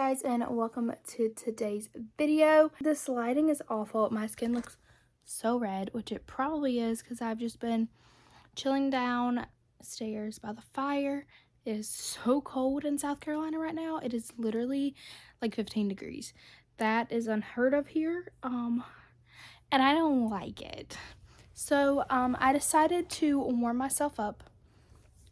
guys, and welcome to today's video. This lighting is awful. My skin looks so red, which it probably is because I've just been chilling downstairs by the fire. It is so cold in South Carolina right now. It is literally like 15 degrees. That is unheard of here, and I don't like it. So I decided to warm myself up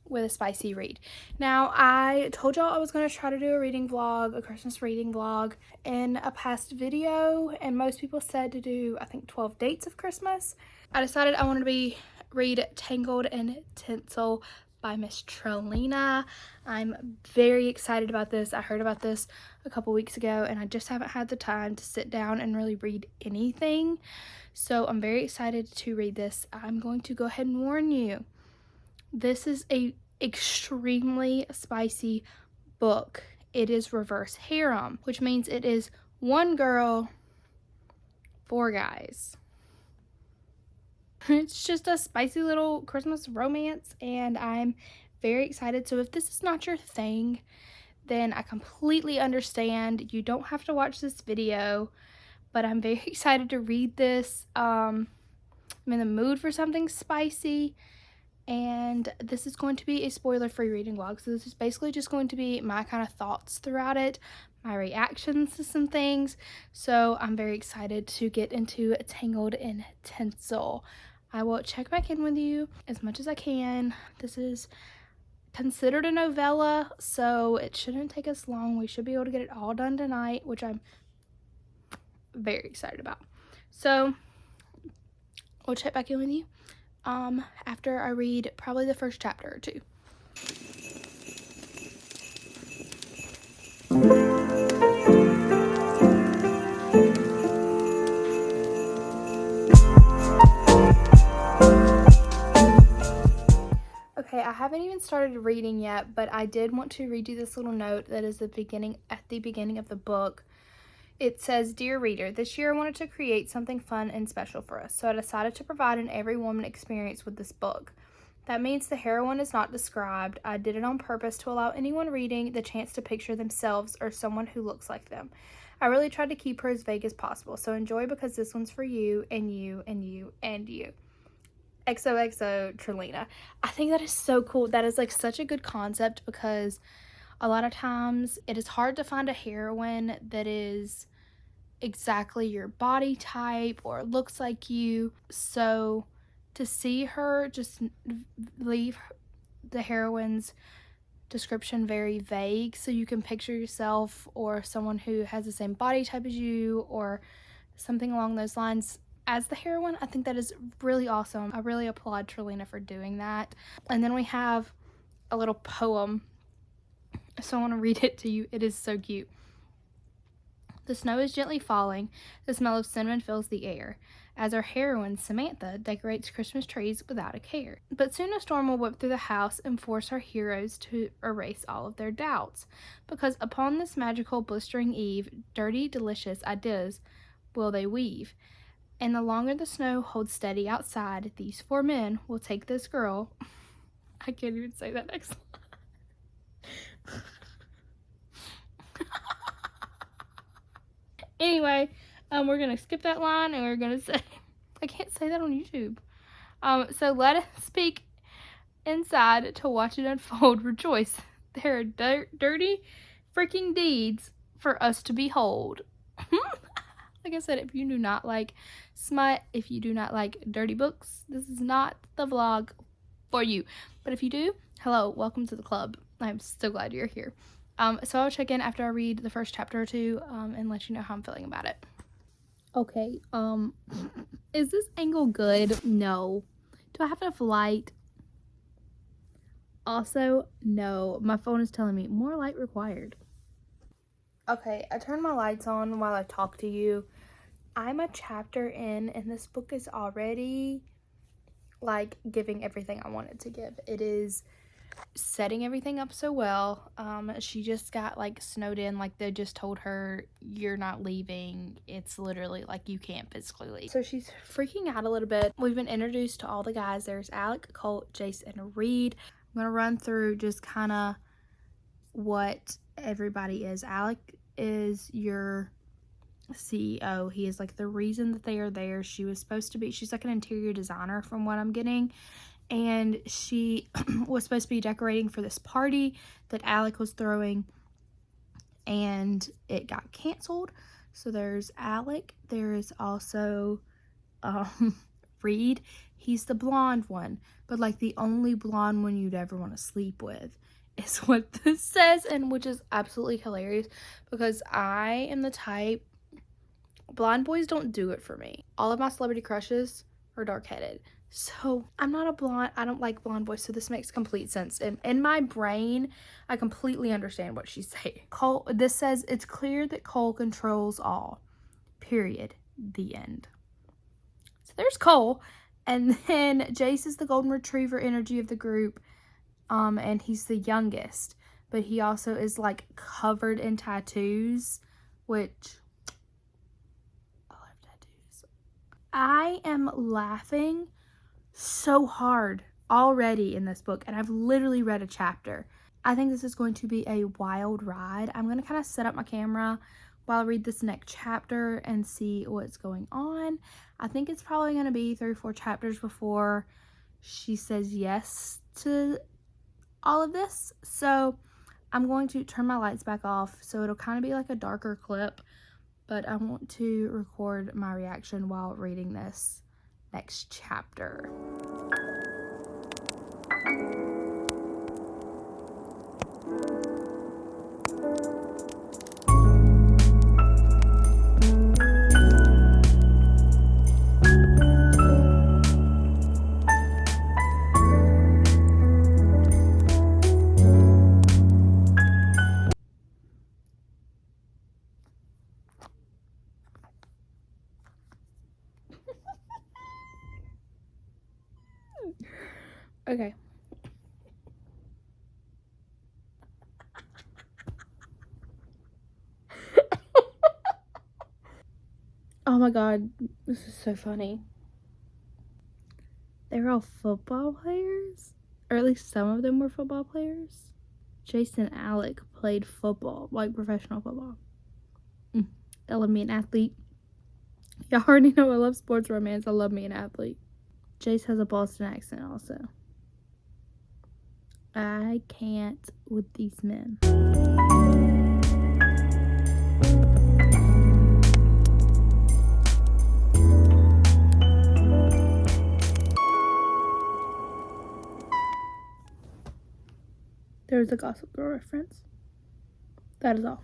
with a spicy read. Now, I told y'all I was going to try to do a reading vlog, a Christmas reading vlog in a past video, and most people said to do, I think, 12 dates of Christmas. I decided I wanted to read Tangled in Tinsel by Miss Trelina. I'm very excited about this. I heard about this a couple weeks ago, and I just haven't had the time to sit down and really read anything. So I'm very excited to read this. I'm going to go ahead and warn you. This is a extremely spicy book. It is reverse harem, which means it is one girl, 4 guys. It's just a spicy little Christmas romance, and I'm very excited. So if this is not your thing, then I completely understand. You don't have to watch this video, but I'm very excited to read this. I'm in the mood for something spicy. And this is going to be a spoiler-free reading vlog. So this is basically just going to be my kind of thoughts throughout it, my reactions to some things. So I'm very excited to get into Tangled in Tinsel. I will check back in with you as much as I can. This is considered a novella, so it shouldn't take us long. We should be able to get it all done tonight, which I'm very excited about. So we'll check back in with you after I read probably the first chapter or two. Okay, I haven't even started reading yet, but I did want to read you this little note that is at the beginning of the book. It says, "Dear reader, this year I wanted to create something fun and special for us, so I decided to provide an every woman experience with this book. That means the heroine is not described. I did it on purpose to allow anyone reading the chance to picture themselves or someone who looks like them. I really tried to keep her as vague as possible, so enjoy because this one's for you and you and you and you. XOXO Trelina." I think that is so cool. That is like such a good concept because a lot of times it is hard to find a heroine that is exactly your body type or looks like you. So to see her just leave the heroine's description very vague so you can picture yourself or someone who has the same body type as you or something along those lines as the heroine, I think that is really awesome. I really applaud Trelina for doing that. And then we have a little poem, so I want to read it to you. It is so cute. "The snow is gently falling. The smell of cinnamon fills the air, as our heroine, Samantha, decorates Christmas trees without a care. But soon a storm will whip through the house and force our heroes to erase all of their doubts, because upon this magical, blistering eve, dirty, delicious ideas will they weave. And the longer the snow holds steady outside, these 4 men will take this girl." I can't even say that next line. Anyway, we're gonna skip that line and we're gonna say, I can't say that on YouTube. So let us speak inside to watch it unfold. Rejoice. There are dirty freaking deeds for us to behold. Like I said, if you do not like smut, if you do not like dirty books, this is not the vlog for you. But if you do, hello, welcome to the club. I'm so glad you're here. So I'll check in after I read the first chapter or two and let you know how I'm feeling about it. Okay, is this angle good? No. Do I have enough light? Also, no. My phone is telling me more light required. Okay, I turned my lights on while I talk to you. I'm a chapter in, and this book is already, like, giving everything I wanted to give. It is setting everything up so well. She just got, like, snowed in. Like, they just told her, you're not leaving. It's literally, like, you can't physically leave. So she's freaking out a little bit. We've been introduced to all the guys. There's Alec, Colt, Jace, and Reed. I'm going to run through just kind of what everybody is. Alec is your CEO. He is like the reason that they are there. She's like an interior designer from what I'm getting. And she was supposed to be decorating for this party that Alec was throwing, and it got canceled. So there's Alec. There is also Reed. He's the blonde one, but like the only blonde one you'd ever want to sleep with is what this says, and which is absolutely hilarious because I am the type, blonde boys don't do it for me. All of my celebrity crushes are dark-headed. So I'm not a blonde. I don't like blonde boys. So this makes complete sense. In my brain, I completely understand what she's saying. Cole, this says, it's clear that Cole controls all. Period. The end. So there's Cole. And then Jace is the golden retriever energy of the group. And he's the youngest. But he also is like covered in tattoos, which I love tattoos. I am laughing so hard already in this book, and I've literally read a chapter. I think this is going to be a wild ride. I'm going to kind of set up my camera while I read this next chapter and see what's going on. I think it's probably going to be 3 or 4 chapters before she says yes to all of this. So I'm going to turn my lights back off so it'll kind of be like a darker clip, but I want to record my reaction while reading this next chapter. Okay. Oh my god, this is so funny. They're all football players? Or at least some of them were football players. Jason and Alec played football, like professional football. I love me an athlete. Y'all already know I love sports romance. I love me an athlete. Jace has a Boston accent also. I can't with these men. There's a Gossip Girl reference. That is all.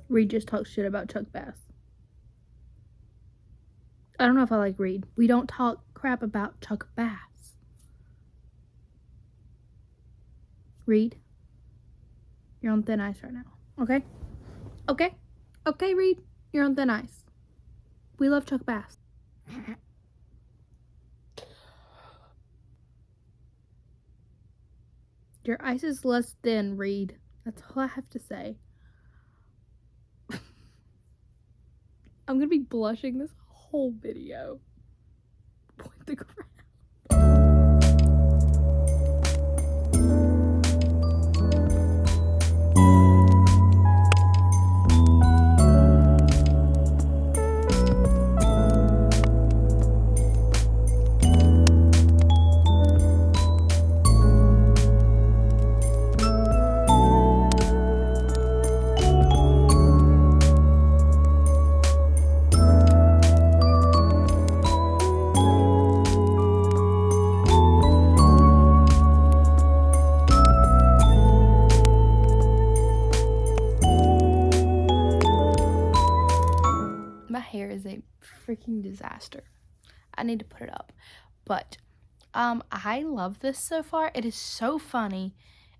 Reed just talks shit about Chuck Bass. I don't know if I like Reed. We don't talk crap about Chuck Bass. Reed, you're on thin ice right now. Okay? Okay? Okay, Reed, you're on thin ice. We love Chuck Bass. Your ice is less thin, Reed. That's all I have to say. I'm gonna be blushing this whole video. Point the crap. My hair is a freaking disaster. I need to put it up. But I love this so far. It is so funny.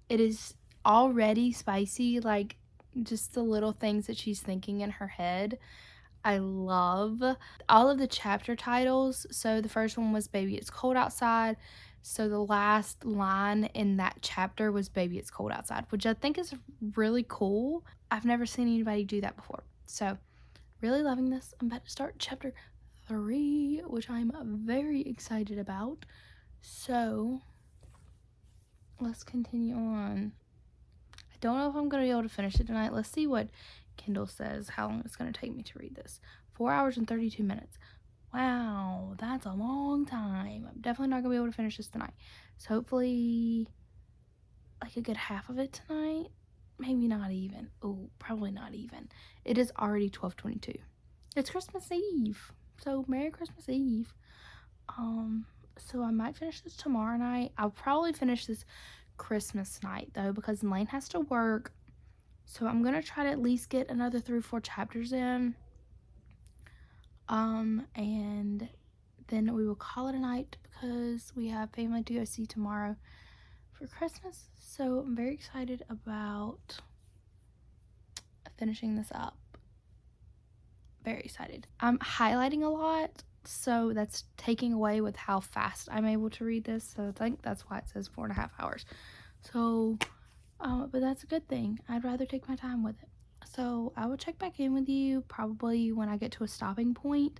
It is already spicy, like just the little things that she's thinking in her head. I love all of the chapter titles. So the first one was Baby It's Cold Outside. So the last line in that chapter was Baby It's Cold Outside, which I think is really cool. I've never seen anybody do that before. So really loving this. I'm about to start chapter 3, which I'm very excited about. So let's continue on. don't know if I'm going to be able to finish it tonight. Let's see what Kindle says how long it's going to take me to read this. 4 hours and 32 minutes. Wow, that's a long time. I'm definitely not going to be able to finish this tonight. So hopefully like a good half of it tonight. Maybe not even. Oh, probably not even. It is already 12:22. It's Christmas Eve. So Merry Christmas Eve. So I might finish this tomorrow night. I'll probably finish this Christmas night though, because Lane has to work. So I'm gonna try to at least get another 3 or 4 chapters in. And then we will call it a night because we have family to go see tomorrow for Christmas. So I'm very excited about finishing this up. Very excited. I'm highlighting a lot, so that's taking away with how fast I'm able to read this. So I think that's why it says 4.5 hours. So, but that's a good thing. I'd rather take my time with it. So I will check back in with you probably when I get to a stopping point,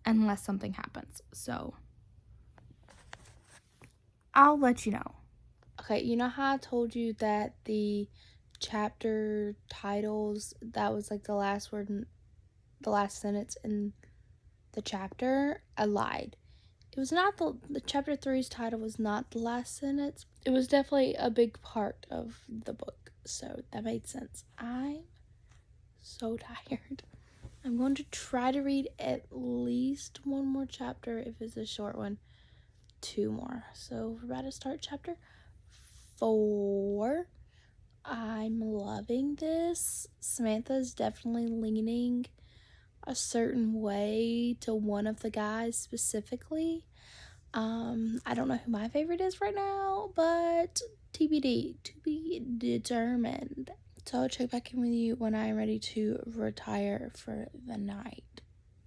unless something happens. So I'll let you know. Okay, you know how I told you that the chapter titles, that was like the last word, the last sentence in the chapter? I lied. It was not the chapter 3's title was not the last sentence. It was definitely a big part of the book, so that made sense. I'm so tired. I'm going to try to read at least 1 more chapter. If it's a short one, 2 more. So we're about to start chapter 4. I'm loving this. Samantha's definitely leaning a certain way to one of the guys specifically. I don't know who my favorite is right now, but TBD, to be determined. So I'll check back in with you when I'm ready to retire for the night,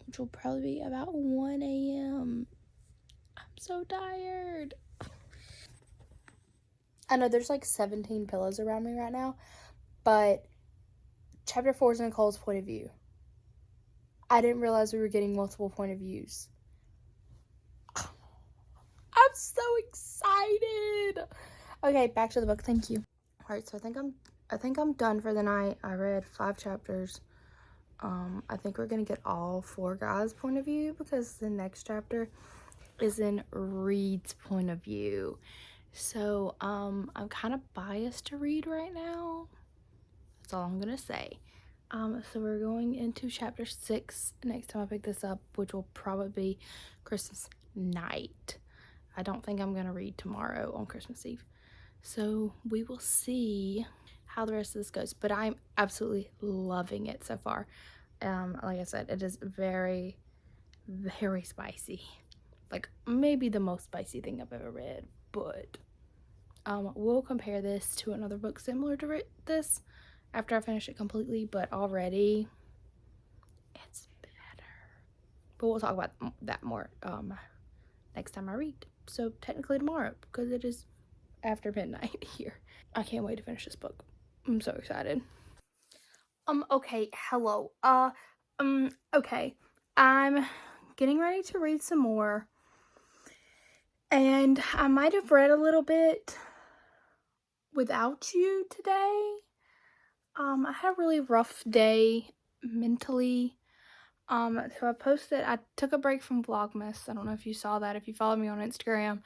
which will probably be about 1 a.m. I'm so tired. I know there's like 17 pillows around me right now, but chapter 4 is Nicole's point of view. I didn't realize we were getting multiple point of views. I'm so excited. Okay, back to the book. Thank you. All right, so I think I'm done for the night. I read 5 chapters. I think we're gonna get all 4 guys' point of view because the next chapter is in Reed's point of view. So I'm kind of biased to Reed right now. That's all I'm gonna say. So we're going into chapter 6 next time I pick this up, which will probably be Christmas night. I don't think I'm gonna read tomorrow on Christmas Eve. So we will see how the rest of this goes. But I'm absolutely loving it so far. Like I said, it is very, very spicy. Like maybe the most spicy thing I've ever read. But we'll compare this to another book similar to this after I finish it completely. But already, it's better. But we'll talk about that more next time I read. So technically tomorrow, because it is after midnight here. I can't wait to finish this book. I'm so excited. Okay, hello. Okay. I'm getting ready to read some more. And I might have read a little bit without you today. I had a really rough day mentally. So I took a break from Vlogmas. I don't know if you saw that, if you follow me on Instagram,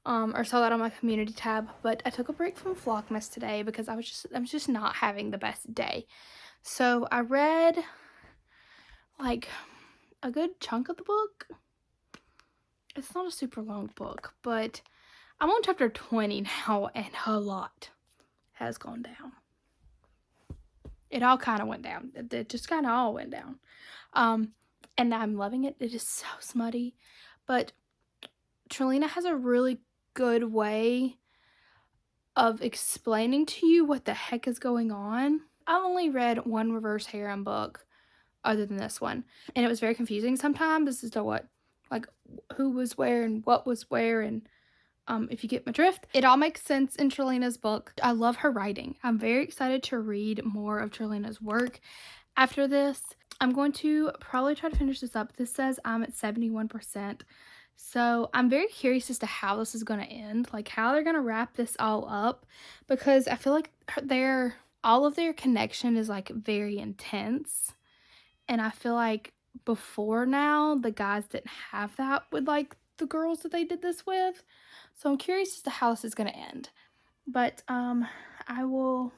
or saw that on my community tab, but I took a break from Vlogmas today because I was just not having the best day. So I read like a good chunk of the book. It's not a super long book, but I'm on chapter 20 now, and a lot has gone down. It all kind of went down. It just kind of all went down. And I'm loving it. It is so smutty, but Trelina has a really good way of explaining to you what the heck is going on. I only read 1 reverse harem book other than this one, and it was very confusing sometimes as to what, like, who was where and what was where, and if you get my drift. It all makes sense in Trelina's book. I love her writing. I'm very excited to read more of Trelina's work after this. I'm going to probably try to finish this up. This says I'm at 71%. So I'm very curious as to how this is going to end, like how they're going to wrap this all up, because I feel like all of their connection is like very intense. And I feel like before now, the guys didn't have that with like the girls that they did this with. So I'm curious as to how this is going to end. But I will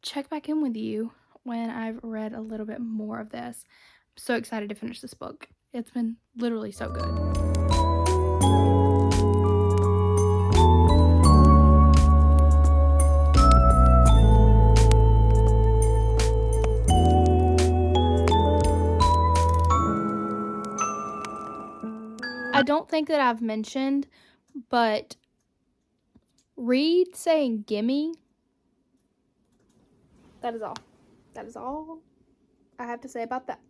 check back in with you when I've read a little bit more of this. I'm so excited to finish this book. It's been literally so good. I don't think that I've mentioned, but Reed saying gimme, that is all. That is all I have to say about that.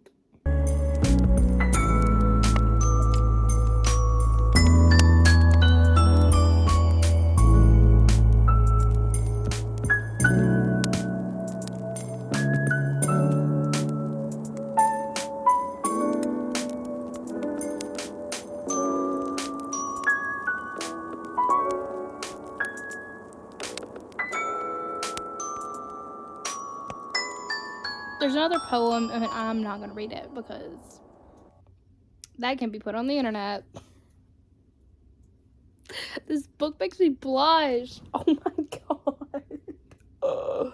There's another poem, and I'm not going to read it because that can be put on the internet. This book makes me blush. Oh my god.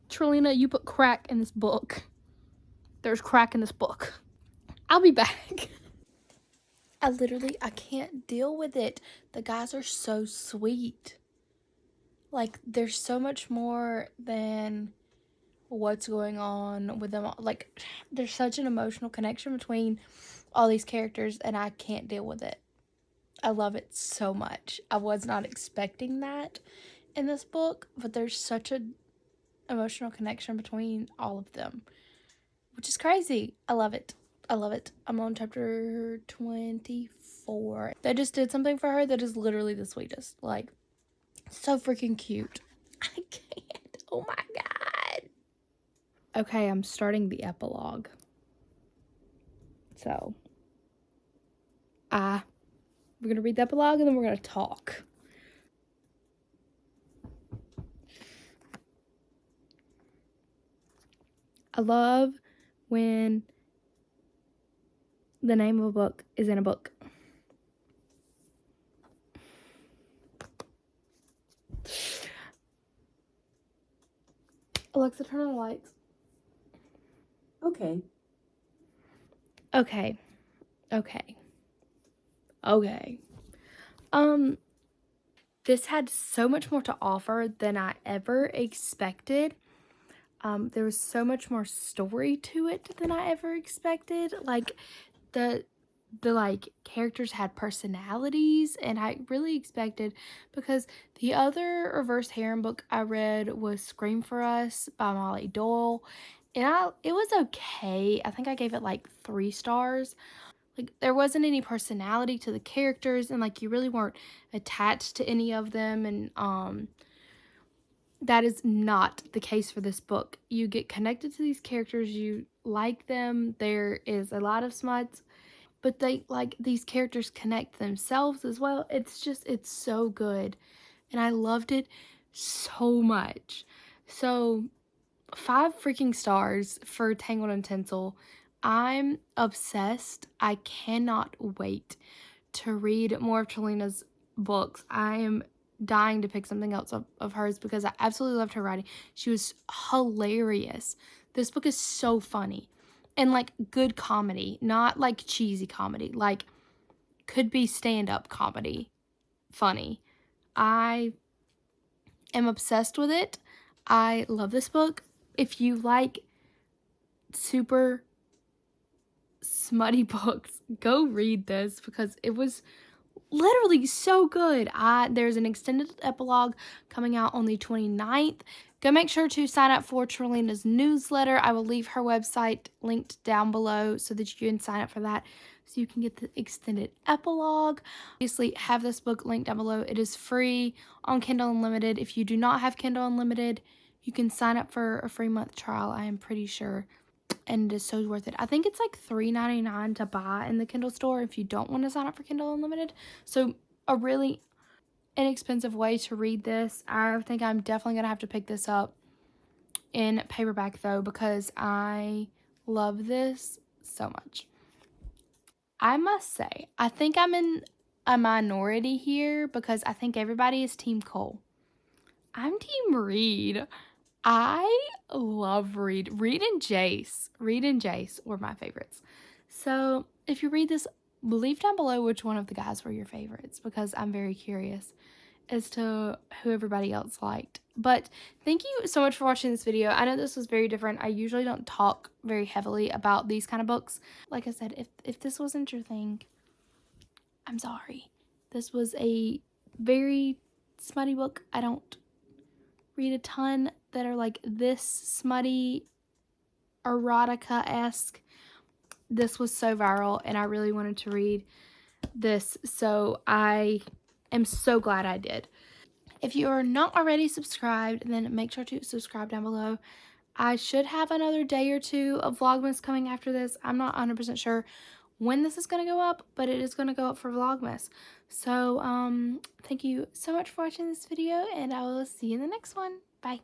Trelina, you put crack in this book. There's crack in this book. I'll be back. I can't deal with it. The guys are so sweet. Like, there's so much more than what's going on with them. Like, there's such an emotional connection between all these characters, and I can't deal with it. I love it so much. I was not expecting that in this book, but there's such an emotional connection between all of them, which is crazy. I love it. I love it. I'm on chapter 24. They just did something for her that is literally the sweetest. Like, so freaking cute. I can't. Oh my god. Okay, I'm starting the epilogue. So, we're going to read the epilogue and then we're going to talk. I love when the name of a book is in a book. Alexa, turn on the lights. Okay. Okay. This had so much more to offer than I ever expected. There was so much more story to it than I ever expected. Like, the like characters had personalities, and I really expected, because the other reverse harem book I read was Scream for Us by Molly Doyle, and it was okay. I think I gave it like 3 stars. Like, there wasn't any personality to the characters, and like you really weren't attached to any of them, and that is not the case for this book. You get connected to these characters, you like them, there is a lot of smuts, but these characters connect themselves as well. It's so good, and I loved it so much. So 5 freaking stars for Tangled and Tinsel. I'm obsessed. I cannot wait to read more of Trelina's books. I am dying to pick something else of hers because I absolutely loved her writing. She was hilarious. This book is so funny. And like good comedy, not like cheesy comedy. Like, could be stand-up comedy funny. I am obsessed with it. I love this book. If you like super smutty books, go read this because it was literally so good. There's an extended epilogue coming out on the 29th. Go make sure to sign up for Trelina's newsletter. I will leave her website linked down below so that you can sign up for that, so you can get the extended epilogue. Obviously, have this book linked down below. It is free on Kindle Unlimited. If you do not have Kindle Unlimited, you can sign up for a free month trial, I am pretty sure. and it is so worth it. I think it's like $3.99 to buy in the Kindle store if you don't want to sign up for Kindle Unlimited. So a really inexpensive way to read this. I think I'm definitely going to have to pick this up in paperback though, because I love this so much. I must say, I think I'm in a minority here because I think everybody is Team Cole. I'm Team Reed. I love Reed. Reed and Jace were my favorites. So if you read this, leave down below which one of the guys were your favorites, because I'm very curious as to who everybody else liked. But thank you so much for watching this video. I know this was very different. I usually don't talk very heavily about these kind of books. Like I said, if this wasn't your thing, I'm sorry. This was a very smutty book. I don't read a ton that are like this smutty, erotica-esque. This was so viral and I really wanted to read this, so I am so glad I did. If you are not already subscribed, then make sure to subscribe down below. I should have another day or two of Vlogmas coming after this. I'm not 100% sure when this is going to go up, but it is going to go up for Vlogmas. So, thank you so much for watching this video, and I will see you in the next one. Bye.